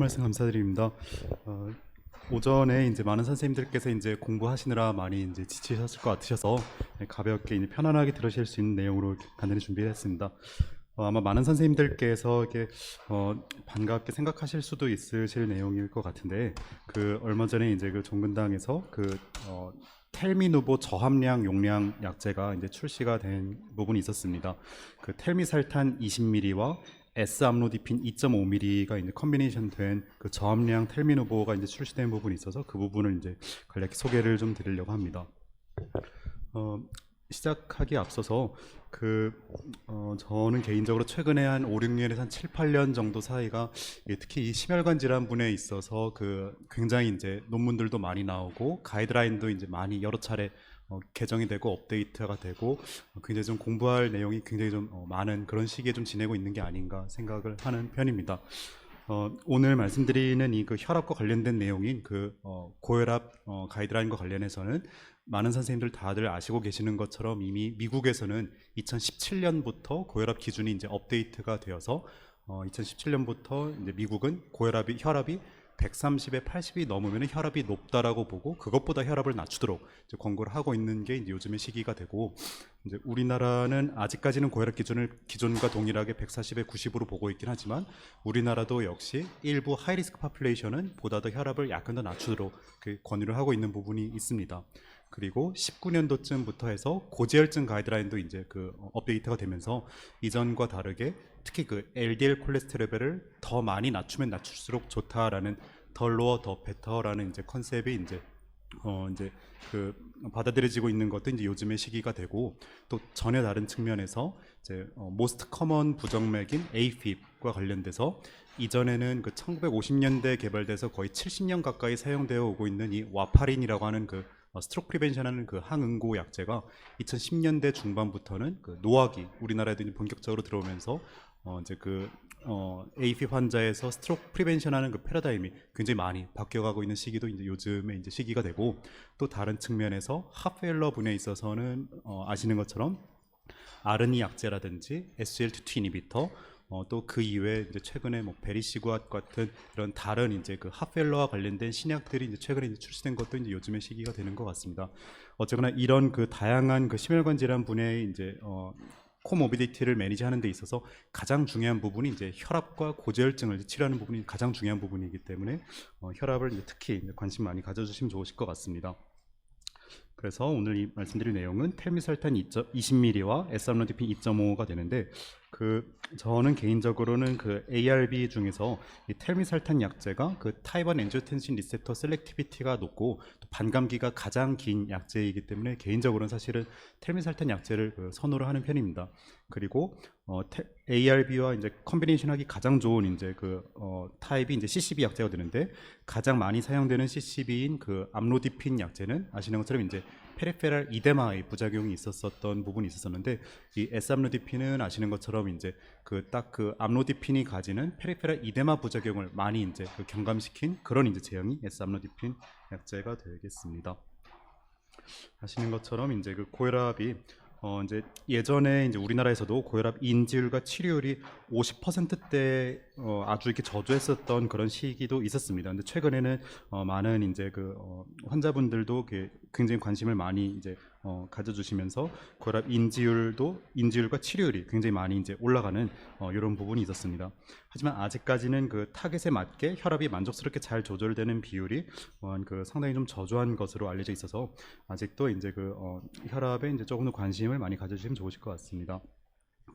말씀 감사드립니다. 어, 오전에 이제 많은 선생님들께서 이제 공부하시느라 많이 이제 지치셨을 것 같으셔서 가볍게 이제 편안하게 들으실 수 있는 내용으로 간단히 준비했습니다. 아마 많은 선생님들께서 이게 반갑게 생각하실 수도 있으실 내용일 것 같은데, 얼마 전에 이제 종근당에서 텔미누보 저함량 용량 약제가 이제 출시가 된 부분이 있었습니다. 텔미살탄 20ml와 S-암로디핀 2.5ml가 이제 컨비네이션 된 저함량 텔미누보가 이제 출시된 부분이 있어서 그 부분을 이제 간략히 소개를 좀 드리려고 합니다. 시작하기에 앞서서 저는 개인적으로 최근에 한 5, 6년에서 한 7, 8년 정도 사이가 특히 이 심혈관 질환분에 있어서 굉장히 이제 논문들도 많이 나오고 가이드라인도 이제 많이 여러 차례 개정이 되고 업데이트가 되고 굉장히 좀 공부할 내용이 굉장히 좀 많은 그런 시기에 좀 지내고 있는 게 아닌가 생각을 하는 편입니다. 오늘 말씀드리는 이 혈압과 관련된 내용인 고혈압 가이드라인과 관련해서는 많은 선생님들 다들 아시고 계시는 것처럼 이미 미국에서는 2017년부터 고혈압 기준이 이제 업데이트가 되어서 2017년부터 이제 미국은 혈압이 130에 80이 넘으면 혈압이 높다라고 보고 그것보다 혈압을 낮추도록 이제 권고를 하고 있는 게 이제 요즘의 시기가 되고, 이제 우리나라는 아직까지는 고혈압 기준과 동일하게 140에 90으로 보고 있긴 하지만 우리나라도 역시 일부 하이리스크 파퓰레이션은 보다 더 혈압을 약간 더 낮추도록 권유를 하고 있는 부분이 있습니다. 그리고 19년도쯤부터 해서 고지혈증 가이드라인도 이제 업데이트가 되면서 이전과 다르게 특히 LDL 콜레스테롤을 더 많이 낮추면 낮출수록 좋다라는 더 로어 더 베터라는 이제 컨셉이 이제 받아들여지고 있는 것도 이제 요즘의 시기가 되고, 또 전혀 다른 측면에서 이제 모스트 커먼 부정맥인 AFib과 관련돼서 이전에는 1950년대 개발돼서 거의 70년 가까이 사용되어 오고 있는 이 와파린이라고 하는 스트로크 프리벤션하는 항응고 약제가 2010년대 중반부터는 노악이 우리나라에도 이제 본격적으로 들어오면서 이제 AFib 환자에서 스트로크 프리벤션하는 패러다임이 굉장히 많이 바뀌어가고 있는 시기도 이제 요즘에 이제 시기가 되고, 또 다른 측면에서 하프웰러 분에 있어서는 아시는 것처럼 RNA 약제라든지 SGLT2 이니비터, 또 그 이외에 이제 최근에 베리시구앗 같은 이런 다른 이제 하펠러와 관련된 신약들이 이제 최근에 이제 출시된 것도 이제 요즘의 시기가 되는 것 같습니다. 어쨌거나 이런 다양한 심혈관 질환 분야의 이제 코모비디티를 매니지하는 데 있어서 가장 중요한 부분이 이제 혈압과 고지혈증을 치료하는 부분이 가장 중요한 부분이기 때문에 혈압을 이제 특히 이제 관심 많이 가져주시면 좋으실 것 같습니다. 그래서 오늘 말씀드릴 내용은 텔미설탄 20ml와 S-암로디핀 2.5가 되는데, 저는 개인적으로는 ARB 중에서 이 텔미설탄 약제가 타입 1 엔지오텐신 리셉터 셀렉티비티가 높고 또 반감기가 가장 긴 약제이기 때문에 개인적으로는 사실은 텔미설탄 약제를 선호를 하는 편입니다. 그리고 ARB와 이제 컨비네이션하기 가장 좋은 이제 타입이 이제 CCB 약제가 되는데, 가장 많이 사용되는 CCB인 암로디핀 약제는 아시는 것처럼 이제 페리페랄 이데마의 부작용이 있었던 부분이 있었는데, 이 S-암로디핀은 아시는 것처럼 이제 암로디핀이 가지는 페리페랄 이데마 부작용을 많이 이제 경감시킨 그런 이제 제형이 S-암로디핀 약제가 되겠습니다. 아시는 것처럼 이제 고혈압이 이제 예전에 이제 우리나라에서도 고혈압 인지율과 치료율이 50%대 아주 이렇게 저조했었던 그런 시기도 있었습니다. 근데 최근에는 많은 이제 환자분들도 굉장히 관심을 많이 이제 가져주시면서 고혈압 인지율과 치료율이 굉장히 많이 이제 올라가는 이런 부분이 있었습니다. 하지만 아직까지는 타겟에 맞게 혈압이 만족스럽게 잘 조절되는 비율이 상당히 좀 저조한 것으로 알려져 있어서 아직도 이제 혈압에 이제 조금 더 관심을 많이 가져주시면 좋으실 것 같습니다.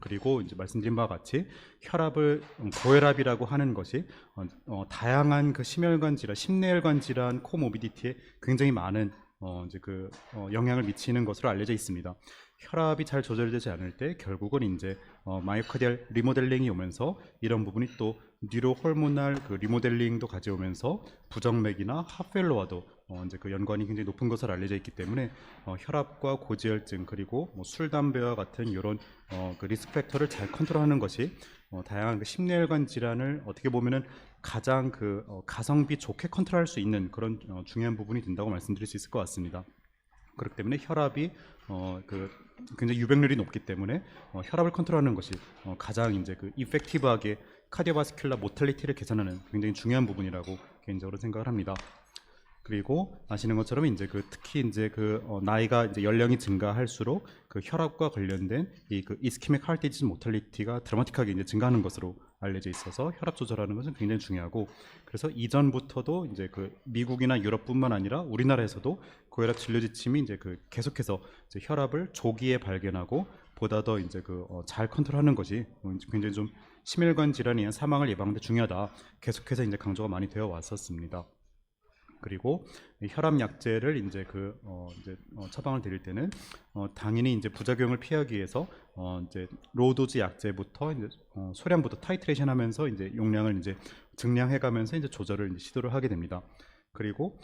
그리고 이제 말씀드린 바와 같이 혈압을 고혈압이라고 하는 것이 다양한 심혈관 질환, 심내혈관 질환 코모비디티에 굉장히 많은 이제 영향을 미치는 것으로 알려져 있습니다. 혈압이 잘 조절되지 않을 때 결국은 이제 마이오카디알 리모델링이 오면서 이런 부분이 또 뉴로 호르모널 리모델링도 가져오면서 부정맥이나 하펠로와도 이제 연관이 굉장히 높은 것으로 알려져 있기 때문에 혈압과 고지혈증 그리고 술, 담배와 같은 이런 리스크 팩터를 잘 컨트롤하는 것이 다양한 심내혈관 질환을 어떻게 보면은 가장 가성비 좋게 컨트롤할 수 있는 그런 중요한 부분이 된다고 말씀드릴 수 있을 것 같습니다. 그렇기 때문에 혈압이 굉장히 유병률이 높기 때문에 혈압을 컨트롤하는 것이 가장 이제 이펙티브하게 카디오바스큘라 모탈리티를 계산하는 굉장히 중요한 부분이라고 개인적으로 생각을 합니다. 그리고 아시는 것처럼 이제 특히 이제 나이가 이제 연령이 증가할수록 그 혈압과 관련된 이 이스케믹 하트 디지즈 모탈리티가 드라마틱하게 이제 증가하는 것으로 알려져 있어서 혈압 조절하는 것은 굉장히 중요하고, 그래서 이전부터도 이제 미국이나 유럽뿐만 아니라 우리나라에서도 고혈압 진료 지침이 이제 계속해서 이제 혈압을 조기에 발견하고 보다 더 이제 잘 컨트롤하는 것이 굉장히 좀 심혈관 질환에 의한 사망을 예방하는 데 중요하다, 계속해서 이제 강조가 많이 되어 왔었습니다. 그리고 혈압 약제를 이제 처방을 드릴 때는 당연히 이제 부작용을 피하기 위해서 이제 로도즈 약제부터 이제 소량부터 타이트레이션하면서 이제 용량을 이제 증량해가면서 이제 조절을 이제 시도를 하게 됩니다. 그리고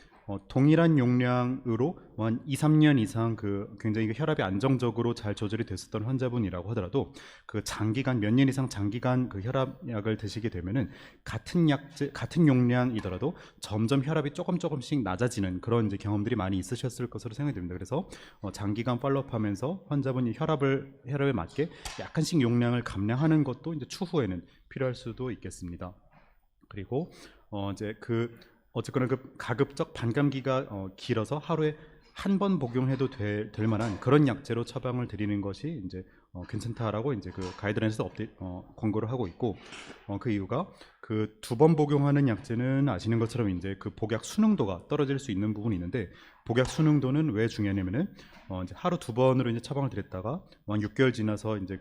동일한 용량으로 한 2, 3년 이상 굉장히 혈압이 안정적으로 잘 조절이 됐었던 환자분이라고 하더라도 장기간 몇 년 이상 장기간 혈압약을 드시게 되면은 같은 용량이더라도 점점 혈압이 조금씩 낮아지는 그런 이제 경험들이 많이 있으셨을 것으로 생각이 됩니다. 그래서 장기간 팔로우업하면서 환자분이 혈압에 맞게 약간씩 용량을 감량하는 것도 이제 추후에는 필요할 수도 있겠습니다. 그리고 이제 어쨌거나 가급적 반감기가 길어서 하루에 한 번 복용해도 될 만한 그런 약제로 처방을 드리는 것이 이제 괜찮다라고 이제 가이드라인에서 권고를 하고 있고, 그 이유가 2번 복용하는 약제는 아시는 것처럼 이제 복약 순응도가 떨어질 수 있는 부분이 있는데, 복약 순응도는 왜 중요하냐면은 이제 하루 2번으로 이제 처방을 드렸다가 한 6개월 지나서 이제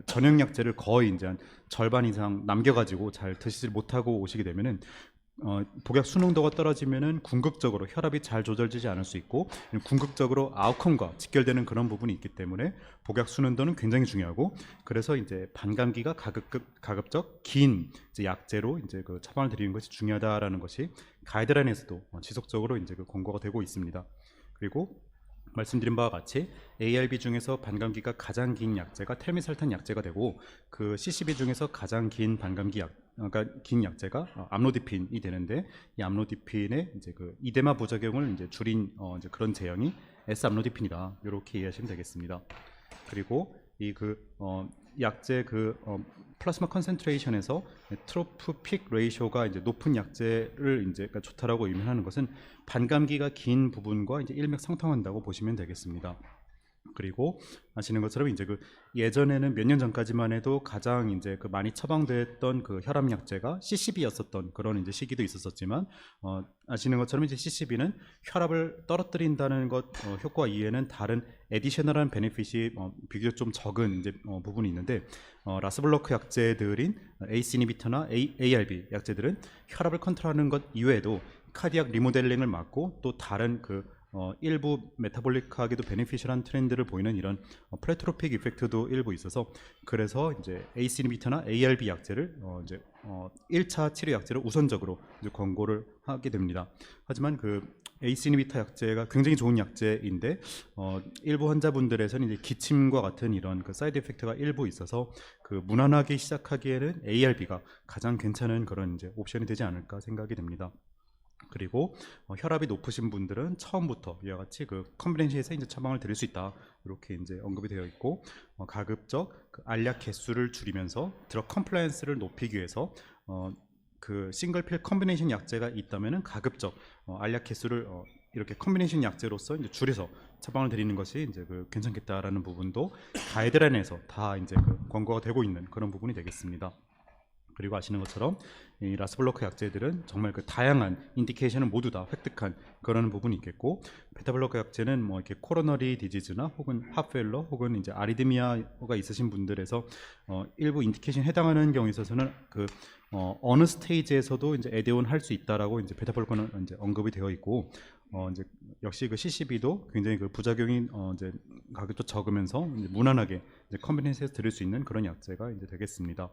전용 약제를 거의 이제 한 절반 이상 남겨가지고 잘 드시지 못하고 오시게 되면은 복약 순응도가 떨어지면은 궁극적으로 혈압이 잘 조절되지 않을 수 있고, 궁극적으로 아웃컴과 직결되는 그런 부분이 있기 때문에 복약 순응도는 굉장히 중요하고, 그래서 이제 반감기가 가급적 긴 이제 약제로 이제 처방을 드리는 것이 중요하다라는 것이 가이드라인에서도 지속적으로 이제 권고가 되고 있습니다. 그리고 말씀드린 바와 같이 ARB 중에서 반감기가 가장 긴 약제가 텔미살탄 약제가 되고, CCB 중에서 가장 긴 그러니까 긴 약제가 암로디핀이 되는데, 이 암로디핀의 이제 이데마 부작용을 이제 줄인 이제 그런 제형이 S 암로디핀이다, 이렇게 이해하시면 되겠습니다. 그리고 이 약제 플라스마 컨센트레이션에서 트로프 픽 레이쇼가 이제 높은 약제를 이제 좋다라고 의미하는 것은 반감기가 긴 부분과 이제 일맥상통한다고 보시면 되겠습니다. 그리고 아시는 것처럼 이제 예전에는 몇 년 전까지만 해도 가장 이제 많이 처방됐던 혈압 약제가 CCB였었던 그런 이제 시기도 있었지만, 아시는 것처럼 이제 CCB는 혈압을 떨어뜨린다는 것 효과 이외에는 다른 에디셔널한 베네핏이 비교적 좀 적은 이제 부분이 있는데, 라스블로크 약제들인 ACE 이니비터나 ARB 약제들은 혈압을 컨트롤하는 것 이외에도 카디악 리모델링을 막고 또 다른 일부 메타볼릭하게도 베네피셜한 트렌드를 보이는 이런 플레트로픽 이펙트도 일부 있어서, 그래서 이제 ACE 이니비터나 ARB 약제를 이제 1차 치료 약제로 우선적으로 이제 권고를 하게 됩니다. 하지만 ACE 이니비터 약제가 굉장히 좋은 약제인데 일부 환자분들에서는 이제 기침과 같은 이런 사이드 이펙트가 일부 있어서 무난하게 시작하기에는 ARB가 가장 괜찮은 그런 이제 옵션이 되지 않을까 생각이 됩니다. 그리고 혈압이 높으신 분들은 처음부터 이와 같이 컨비네이션에서 이제 처방을 드릴 수 있다, 이렇게 이제 언급이 되어 있고, 가급적 알약 개수를 줄이면서 드럭 컴플라이언스를 높이기 위해서 싱글필 컨비네이션 약제가 있다면은 가급적 알약 개수를 이렇게 컨비네이션 약제로서 이제 줄여서 처방을 드리는 것이 이제 괜찮겠다라는 부분도 가이드라인에서 다 이제 권고가 되고 있는 그런 부분이 되겠습니다. 그리고 아시는 것처럼 이 라스블로크 약제들은 정말 다양한 인디케이션을 모두 다 획득한 그런 부분이 있겠고, 베타블로크 약제는 이렇게 코로너리 디지즈나 혹은 하프펠러 혹은 이제 아리드미아가 있으신 분들에서 일부 인디케이션 해당하는 경우에 있어서는 어느 스테이지에서도 이제 에드온 할 수 있다라고 이제 베타블로크는 이제 언급이 되어 있고, 이제 역시 CCB도 굉장히 부작용이 이제 가격도 적으면서 이제 무난하게 이제 컨비니언스에서 드릴 수 있는 그런 약제가 이제 되겠습니다.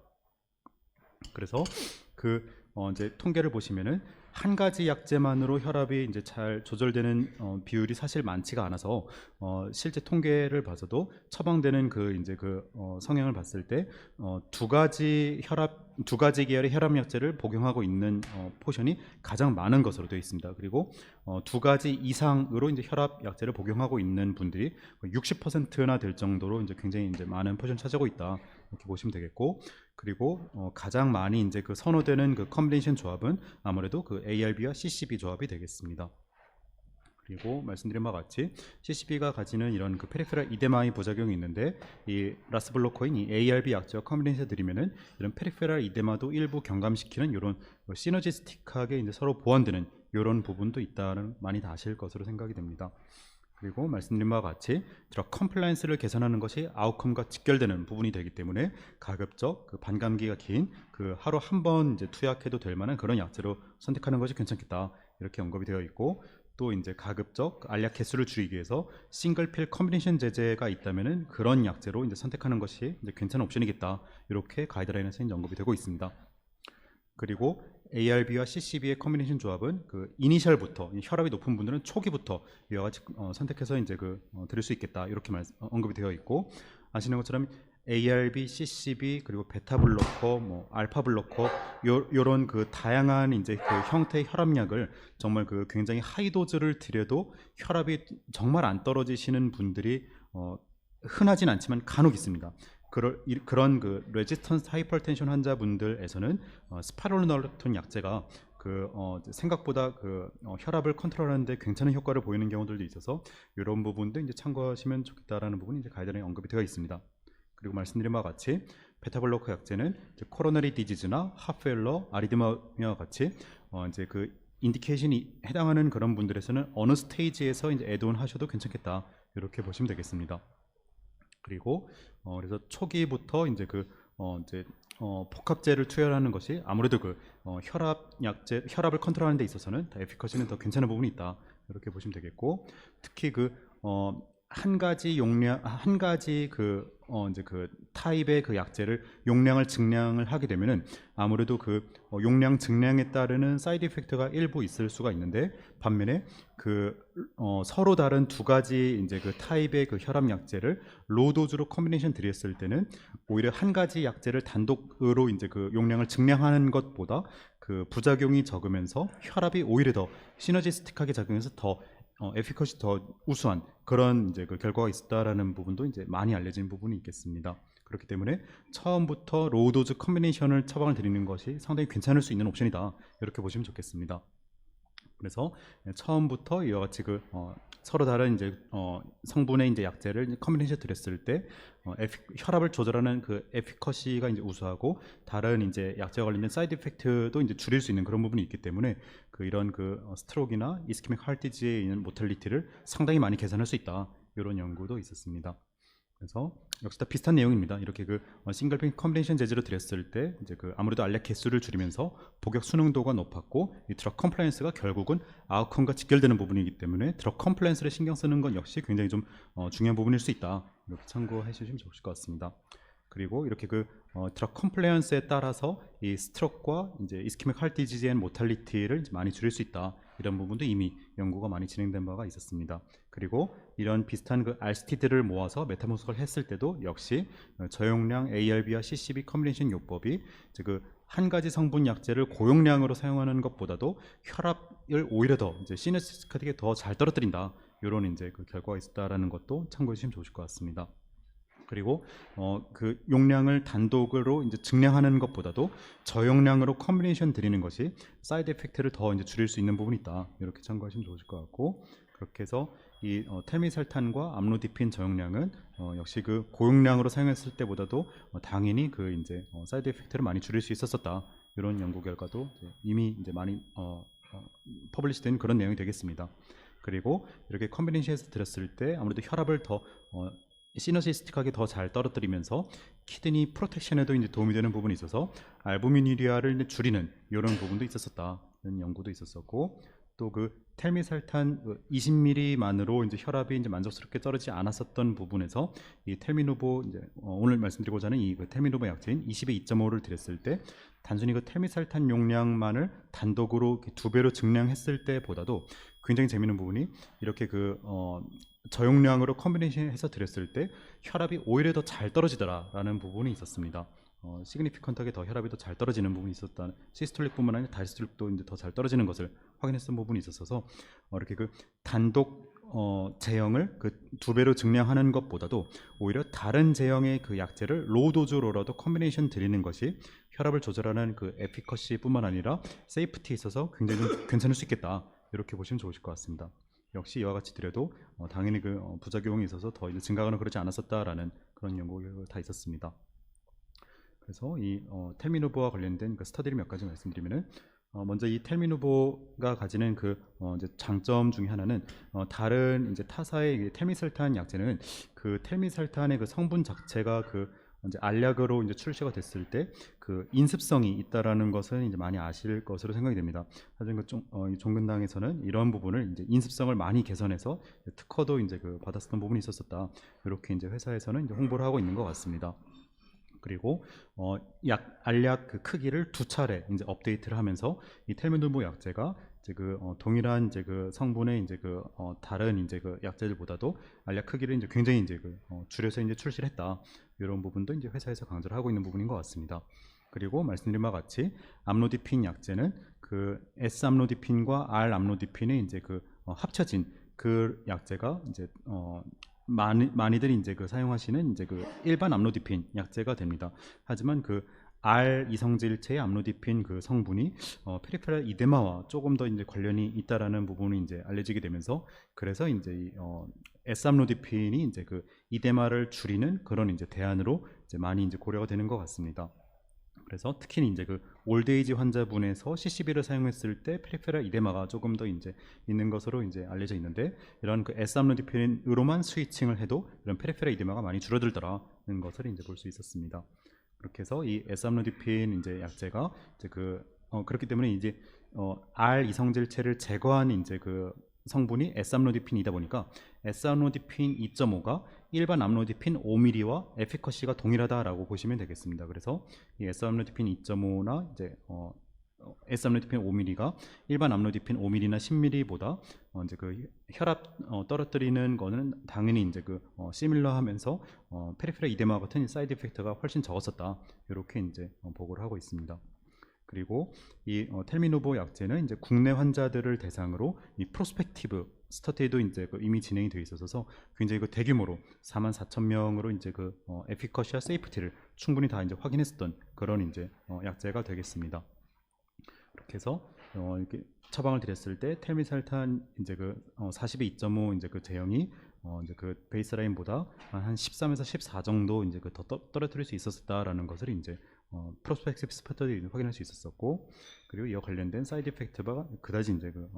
그래서 이제 통계를 보시면은 한 가지 약제만으로 혈압이 이제 잘 조절되는 비율이 사실 많지가 않아서 실제 통계를 봐서도 처방되는 이제 성향을 봤을 때 두 가지 계열의 혈압 약제를 복용하고 있는 포션이 가장 많은 것으로 되어 있습니다. 그리고 두 가지 이상으로 이제 혈압 약제를 복용하고 있는 분들이 60%나 될 정도로 이제 굉장히 이제 많은 포션 차지하고 있다, 이렇게 보시면 되겠고, 그리고 가장 많이 이제 그 선호되는 그 컨비네이션 조합은 아무래도 그 ARB와 CCB 조합이 되겠습니다. 그리고 말씀드린 바와 같이 CCB가 가지는 이런 그 페리페럴 이데마의 부작용이 있는데 이 라스블로코인 이 ARB 약제와 컨비네이션 드리면은 이런 페리페럴 이데마도 일부 경감시키는 이런 시너지스틱하게 이제 서로 보완되는 이런 부분도 있다는 많이 다 아실 것으로 생각이 됩니다. 그리고 말씀드린 바와 같이 드럭 컴플라이언스를 개선하는 것이 아웃컴과 직결되는 부분이 되기 때문에 가급적 그 반감기가 긴 그 하루 한 번 이제 투약해도 될 만한 그런 약제로 선택하는 것이 괜찮겠다 이렇게 언급이 되어 있고 또 이제 가급적 알약 개수를 줄이기 위해서 싱글필 컨비네이션 제제가 있다면은 그런 약제로 이제 선택하는 것이 이제 괜찮은 옵션이겠다 이렇게 가이드라인에서 이제 언급이 되고 있습니다. 그리고 ARB와 CCB의 컨비네이션 조합은 그 이니셜부터 혈압이 높은 분들은 초기부터 이와 같이 선택해서 이제 들을 수 있겠다 이렇게 언급이 되어 있고 아시는 것처럼 ARB, CCB 그리고 베타 블로커, 뭐 알파 블로커 요런 그 다양한 이제 그 형태의 혈압약을 정말 그 굉장히 하이 도즈를 드려도 혈압이 정말 안 떨어지시는 분들이 흔하진 않지만 간혹 있습니다. 그런 그 레지스턴스 하이퍼텐션 환자분들에서는 스파롤노르톤 약제가 생각보다 혈압을 컨트롤하는데 괜찮은 효과를 보이는 경우들도 있어서 이런 부분도 이제 참고하시면 좋겠다라는 부분이 이제 가이드라인에 언급이 되어 있습니다. 그리고 말씀드린 바와 같이 베타블로커 약제는 코로너리 디지즈나 하프웰러, 아리드마와 같이 이제 그 인디케이션이 해당하는 그런 분들에서는 어느 스테이지에서 이제 애드온 하셔도 괜찮겠다 이렇게 보시면 되겠습니다. 그리고 그래서 초기부터 이제 복합제를 투여하는 것이 아무래도 혈압을 컨트롤하는 데 있어서는 에피커시는 더 괜찮은 부분이 있다 이렇게 보시면 되겠고 특히 한 가지 타입의 그 약제를 용량을 증량을 하게 되면은 아무래도 용량 증량에 따르는 사이드 이펙트가 일부 있을 수가 있는데 반면에 서로 다른 두 가지 이제 그 타입의 그 혈압 약제를 로도즈로 컨비네이션 드렸을 때는 오히려 한 가지 약제를 단독으로 이제 그 용량을 증량하는 것보다 그 부작용이 적으면서 혈압이 오히려 더 시너지스틱하게 작용해서 더 에피컷이 더 우수한 그런 이제 그 결과가 있었다라는 부분도 이제 많이 알려진 부분이 있겠습니다. 그렇기 때문에 처음부터 로우도즈 컨비네이션을 처방을 드리는 것이 상당히 괜찮을 수 있는 옵션이다 이렇게 보시면 좋겠습니다. 그래서 처음부터 이와 같이 서로 다른 이제 성분의 이제 약제를 컨비네이션 드렸을 때 혈압을 조절하는 그 에피커시가 이제 우수하고 다른 이제 약제와 관련된 사이드 이펙트도 이제 줄일 수 있는 그런 부분이 있기 때문에 이런 스트로크나 이스케믹 하트 디지에 있는 모탈리티를 상당히 많이 개선할 수 있다 이런 연구도 있었습니다. 그래서 역시 다 비슷한 내용입니다. 이렇게 싱글핀 컨비네이션 제제로 드렸을 때 이제 아무래도 알약 개수를 줄이면서 복용 순응도가 높았고 이 드럭 컴플라이언스가 결국은 아웃컴과 직결되는 부분이기 때문에 드럭 컴플라이언스를 신경 쓰는 건 역시 굉장히 좀 중요한 부분일 수 있다. 이렇게 참고해 주시면 좋을 것 같습니다. 그리고 이렇게 드럭 컴플라이언스에 따라서 이 스트로크와 이제 이스케믹 하트 디지즈 앤 모탈리티를 많이 줄일 수 있다. 이런 부분도 이미 연구가 많이 진행된 바가 있었습니다. 그리고 이런 비슷한 RCT들을 모아서 메타모스를 했을 때도 역시 저용량 ARB와 CCB 컨비네이션 요법이 한 가지 성분 약제를 고용량으로 사용하는 것보다도 혈압을 오히려 더 이제 시너지스틱하게 더 잘 떨어뜨린다. 이런 이제 결과가 있었다라는 것도 참고해 주시면 좋을 것 같습니다. 그리고 용량을 단독으로 이제 증량하는 것보다도 저용량으로 컨비네이션 드리는 것이 사이드 이펙트를 더 이제 줄일 수 있는 부분이 있다. 이렇게 참고하시면 좋을 것 같고 그렇게 해서 이 텔미살탄과 암로디핀 저용량은 역시 고용량으로 사용했을 때보다도 당연히 이제 사이드 이펙트를 많이 줄일 수 있었다. 이런 연구 결과도 이미 이제 많이 퍼블리시된 그런 내용이 되겠습니다. 그리고 이렇게 컨비네이션에서 드렸을 때 아무래도 혈압을 더 시너지스틱하게 더 잘 떨어뜨리면서 키드니 프로텍션에도 이제 도움이 되는 부분이 있어서 알부미누리아를 줄이는 이런 부분도 있었다. 이런 연구도 있었었고 또 텔미살탄 20ml만으로 이제 혈압이 이제 만족스럽게 떨어지지 않았었던 부분에서 이 텔미노보 이제 오늘 말씀드리고자 하는 이 텔미노보 약제인 20의 2.5를 드렸을 때 단순히 텔미살탄 용량만을 단독으로 두 배로 증량했을 때보다도 굉장히 재미있는 부분이 이렇게 저용량으로 컨비네이션해서 드렸을 때 혈압이 오히려 더 잘 떨어지더라라는 부분이 있었습니다. 시그니피컨트하게 더 혈압이 더 잘 떨어지는 부분이 있었다. 시스톨릭뿐만 아니라 다이스톨릭도 이제 더 잘 떨어지는 것을 확인했던 부분이 있었어서 이렇게 단독 제형을 그 2배로 증량하는 것보다도 오히려 다른 제형의 그 약제를 로우 도즈로라도 컨비네이션 드리는 것이 혈압을 조절하는 그 에피커시뿐만 아니라 세이프티에 있어서 굉장히 좀 괜찮을 수 있겠다, 이렇게 보시면 좋으실 것 같습니다. 역시 이와 같이 드려도 당연히 그 부작용이 있어서 더 이제 증가하거나 그러지 않았었다라는 그런 연구가 다 있었습니다. 그래서 이 텔미누보와 관련된 그 스터디를 몇 가지 말씀드리면은, 먼저 이 텔미누보가 가지는 그 이제 장점 중에 하나는, 다른 이제 타사의 텔미설탄 약제는 그 텔미설탄의 그 성분 자체가 그 이제 알약으로 이제 출시가 됐을 때 그 인습성이 있다라는 것은 이제 많이 아실 것으로 생각이 됩니다. 하지만 이 종근당에서는 이런 부분을 이제 인습성을 많이 개선해서 특허도 이제 그 받았었던 부분이 있었었다, 이렇게 이제 회사에서는 이제 홍보를 하고 있는 것 같습니다. 그리고 알약 그 크기를 2차례 이제 업데이트를 하면서 이 텔미누보 약제가 이제 그 동일한 이제 그 성분의 이제 그 다른 이제 그 약제들보다도 알약 크기를 이제 굉장히 이제 그 줄여서 이제 출시를 했다, 이런 부분도 이제 회사에서 강조를 하고 있는 부분인 것 같습니다. 그리고 말씀드린 바와 같이 암로디핀 약제는 그 S 암로디핀과 R 암로디핀의 이제 그 합쳐진 그 약제가 이제 많이들 이제 그 사용하시는 이제 그 일반 암로디핀 약제가 됩니다. 하지만 그 R 이성질체의 암로디핀 그 성분이 페리페랄 이데마와 조금 더 이제 관련이 있다라는 부분이 이제 알려지게 되면서, 그래서 이제 이 S 암로디핀이 이제 그 이데마를 줄이는 그런 이제 대안으로 이제 많이 이제 고려가 되는 것 같습니다. 그래서 특히 이제 그 올드에이지 환자분에서 CCB를 사용했을 때 페리페랄 이데마가 조금 더 이제 있는 것으로 이제 알려져 있는데, 이런 그 S 암로디핀으로만 스위칭을 해도 이런 페리페랄 이데마가 많이 줄어들더라는 것을 이제 볼 수 있었습니다. 그렇게 해서 이 S 암로디핀 이제 약제가 이제 그렇기 때문에 이제 R 이성질체를 제거한 이제 그 성분이 S 암로디핀이다 보니까 S 암로디핀 2.5가 일반 암로디핀 5mm와 에피커시가 동일하다라고 보시면 되겠습니다. 그래서 이 S 암로디핀 2.5나 이제 S 암로디핀 5mm가 일반 암로디핀 5mm나 10mm보다 이제 그 혈압 떨어뜨리는 거는 당연히 이제 그 시밀러하면서 페리페랄 이데마 같은 사이드 이펙트가 훨씬 적었었다, 이렇게 이제 보고를 하고 있습니다. 그리고 이 텔미누보 약제는 이제 국내 환자들을 대상으로 이 프로스펙티브 스터디도 이제 그 이미 진행이 되어 있어서 굉장히 그 대규모로 44,000명으로 이제 그 에피커시와 세이프티를 충분히 다 이제 확인했었던 그런 이제 약제가 되겠습니다. 이렇게 해서 이렇게 처방을 드렸을 때 텔미살탄 이제 그 42.5 이제 그 제형이 이제 그 베이스라인보다 한 13에서 14 정도 이제 그 더 떨어뜨릴 수 있었다라는 것을 이제 프로스펙티브 스터디 확인할 수 있었었고, 그리고 이와 관련된 사이드 이펙트가 그다지 이제 그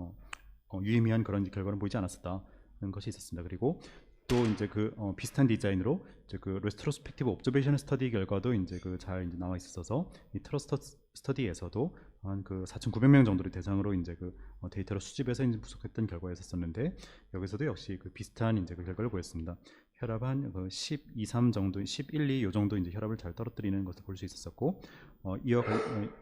유의미한 그런 결과는 보이지 않았었다는 것이 있었습니다. 그리고 또 이제 그 비슷한 디자인으로 이제 그 레트로스펙티브 옵저베이션 스터디 결과도 이제 그 잘 이제 나와 있어서 이 트러스트 스터디에서도 한 그 4,900명 정도를 대상으로 이제 그 데이터를 수집해서 이제 분석했던 결과였었는데, 여기서도 역시 그 비슷한 이제 그 결과를 보였습니다. 혈압 한 12, 3 정도, 11, 2 요 정도 이제 혈압을 잘 떨어뜨리는 것을 볼 수 있었었고, 이와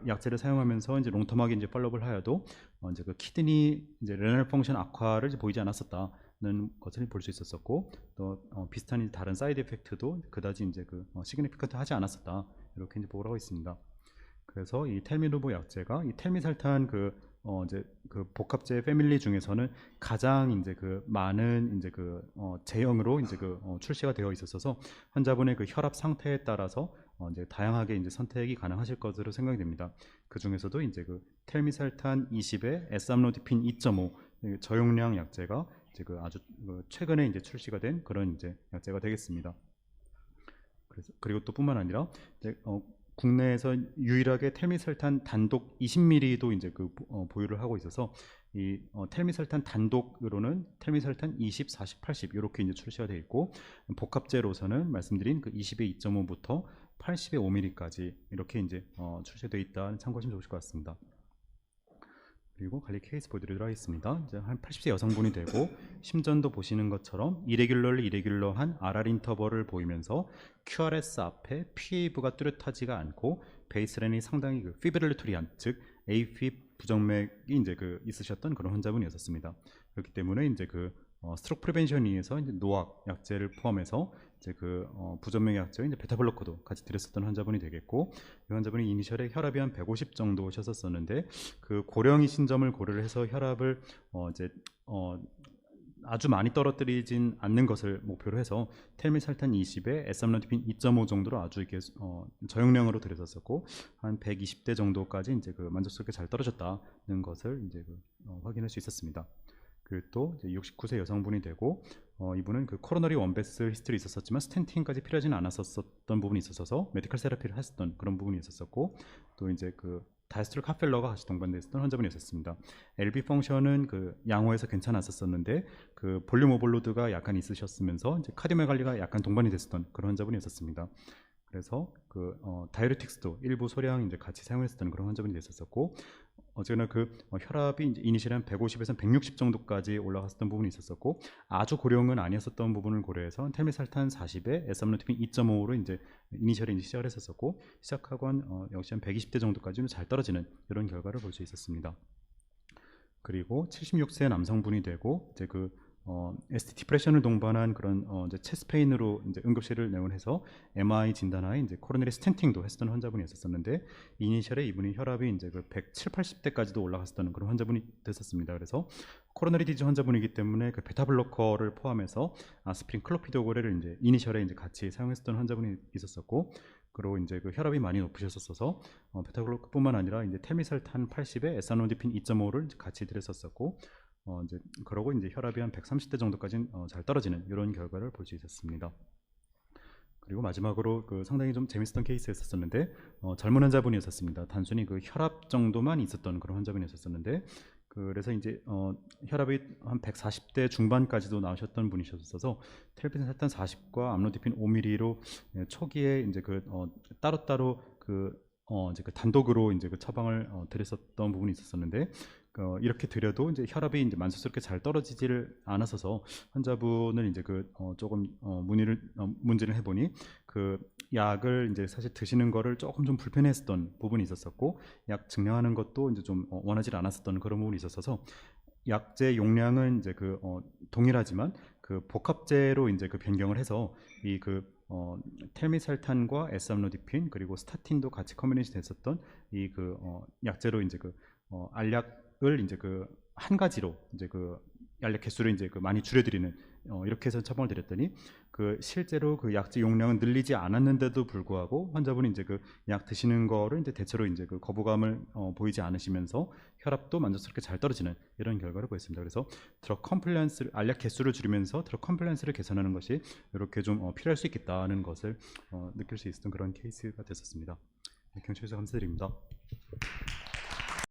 약제를 사용하면서 이제 롱텀하게 이제 팔로우를 하여도 이제 그 키드니 이제 레널 펑션 악화를 이제 보이지 않았었다는 것을 볼 수 있었었고, 또 비슷한 다른 사이드 이펙트도 그다지 이제 그 시그니피컨트 하지 않았었다, 이렇게 이제 보고를 하고 있습니다. 그래서 이 텔미누보 약제가 이 텔미살탄 이제 그 복합제 패밀리 중에서는 가장 이제 그 많은 이제 그 제형으로 이제 그 출시가 되어 있었어서 환자분의 그 혈압 상태에 따라서 이제 다양하게 이제 선택이 가능하실 것으로 생각이 됩니다. 그 중에서도 이제 그 텔미살탄 20에 S 암로디핀 2.5 저용량 약제가 이제 그 아주 최근에 이제 출시가 된 그런 이제 약제가 되겠습니다. 그리고 또 뿐만 아니라 이제 국내에서 유일하게 텔미설탄 단독 20ml도 이제 그 보유를 하고 있어서 이 텔미설탄 단독으로는 텔미설탄 20, 40, 80 이렇게 이제 출시가 되어 있고, 복합제로서는 말씀드린 그 20의 2.5부터 80의 5mm까지 이렇게 이제 출시되어 있다, 참고하시면 좋으실 것 같습니다. 그리고 관리 케이스 보여드리도록 하겠습니다. 이제 한 80세 여성분이 되고 심전도 보시는 것처럼 이레귤러한 RR 인터벌을 보이면서 QRS 앞에 PAV가 뚜렷하지가 않고 베이스라인이 상당히 그 피브릴리토리한, 즉 AFib 부정맥이 이제 그 있으셨던 그런 환자분이었습니다. 그렇기 때문에 이제 그 스트로크 프리벤션을 위해서 이제 노악 약제를 포함해서 이제 그 부정맥 약제 이제 베타블로커도 같이 드렸었던 환자분이 되겠고, 이 환자분이 이니셜에 혈압이 한 150 정도셨었는데 그 고령이신 점을 고려를 해서 혈압을 이제 아주 많이 떨어뜨리진 않는 것을 목표로 해서 텔미살탄 20에 에삼로디핀 2.5 정도로 아주 이렇게 저용량으로 들였었고 한 120대 정도까지 이제 그 만족스럽게 잘 떨어졌다는 것을 이제 확인할 수 있었습니다. 그리고 또 69세 여성분이 되고 이분은 그 코로너리 원베스 히스토리 있었었지만 스텐팅까지 필요하지는 않았었던 부분이 있어서 메디컬 세라피를 했었던 그런 부분이 있었었고 또 이제 그 다이스톨 카펠러가 같이 동반되어 있었던 환자분이었습니다. LB 펑션은 그 양호해서 괜찮았었는데 그 볼륨 오버로드가 약간 있으셨으면서 이제 카디오메갈리가 약간 동반이 됐었던 그런 환자분이었습니다. 그래서 그 다이어리틱스도 일부 소량 이제 같이 사용했었던 그런 환자분이 됐었고 어쨌거나 그 혈압이 이제 이니셜 한 150에서 160 정도까지 올라갔었던 부분이 있었었고 아주 고령은 아니었었던 부분을 고려해서 텔미살탄 40에 에삼로티핀 2.5로 이제 이니셜에 이제 시작을 했었고 시작하고 한 역시 한 120대 정도까지는 잘 떨어지는 이런 결과를 볼 수 있었습니다. 그리고 76세 남성분이 되고 이제 그 ST 디프레션을 동반한 그런 이제 체스트 페인으로 이제 응급실을 내원해서 MI 진단하에 이제 코로너리 스텐팅도 했었던 환자분이 있었는데 이니셜에 이분이 혈압이 이제 그 170, 80대까지도 올라갔었던 그런 환자분이 됐었습니다. 그래서 코로너리 디즈 환자분이기 때문에 그 베타 블로커를 포함해서 아스피린, 클로피도그레를 이제 이니셜에 이제 같이 사용했었던 환자분이 있었었고 그리고 이제 그 혈압이 많이 높으셨었어서 베타 블로커뿐만 아니라 이제 텔미살탄 80에 에사노디핀 2.5를 같이 들였었었고 이제 그러고 이제 혈압이 한 130대 정도까지 잘 떨어지는 이런 결과를 볼 수 있었습니다. 그리고 마지막으로 그 상당히 좀 재밌었던 케이스였었는데 젊은 환자분이었습니다. 단순히 그 혈압 정도만 있었던 그런 환자분이었었는데 그래서 이제 혈압이 한 140대 중반까지도 나오셨던 분이셨어서 텔미살탄 40과 암로디핀 5mg로 초기에 이제 그 따로따로 이제 그 단독으로 이제 그 처방을 드렸었던 부분이 있었는데 이렇게 드려도 이제 혈압이 이제 만족스럽게 잘 떨어지지를 않았어서 환자분은 이제 그 조금 문제를 해보니 그 약을 이제 사실 드시는 거를 조금 좀 불편했었던 부분이 있었었고 약 증량하는 것도 이제 좀 원하지 않았었던 그런 부분이 있었어서 약제 용량은 이제 그 동일하지만 그 복합제로 이제 그 변경을 해서 이 그 텔미살탄과 에삼로디핀 그리고 스타틴도 같이 커뮤니티 됐었던 이 그 약제로 이제 그 알약을 이제 그 한 가지로 이제 그 알약 개수를 이제 그 많이 줄여드리는 이렇게 해서 처방을 드렸더니 그 실제로 그 약제 용량은 늘리지 않았는데도 불구하고 환자분이 이제 그 약 드시는 거를 이제 대체로 이제 그 거부감을 보이지 않으시면서 혈압도 만족스럽게 잘 떨어지는 이런 결과를 보였습니다. 그래서 드럭 컴플라이언스 알약 개수를 줄이면서 드럭 컴플라이언스를 개선하는 것이 이렇게 좀 필요할 수 있겠다는 것을 느낄 수 있었던 그런 케이스가 됐었습니다. 경청해 주셔서 감사드립니다.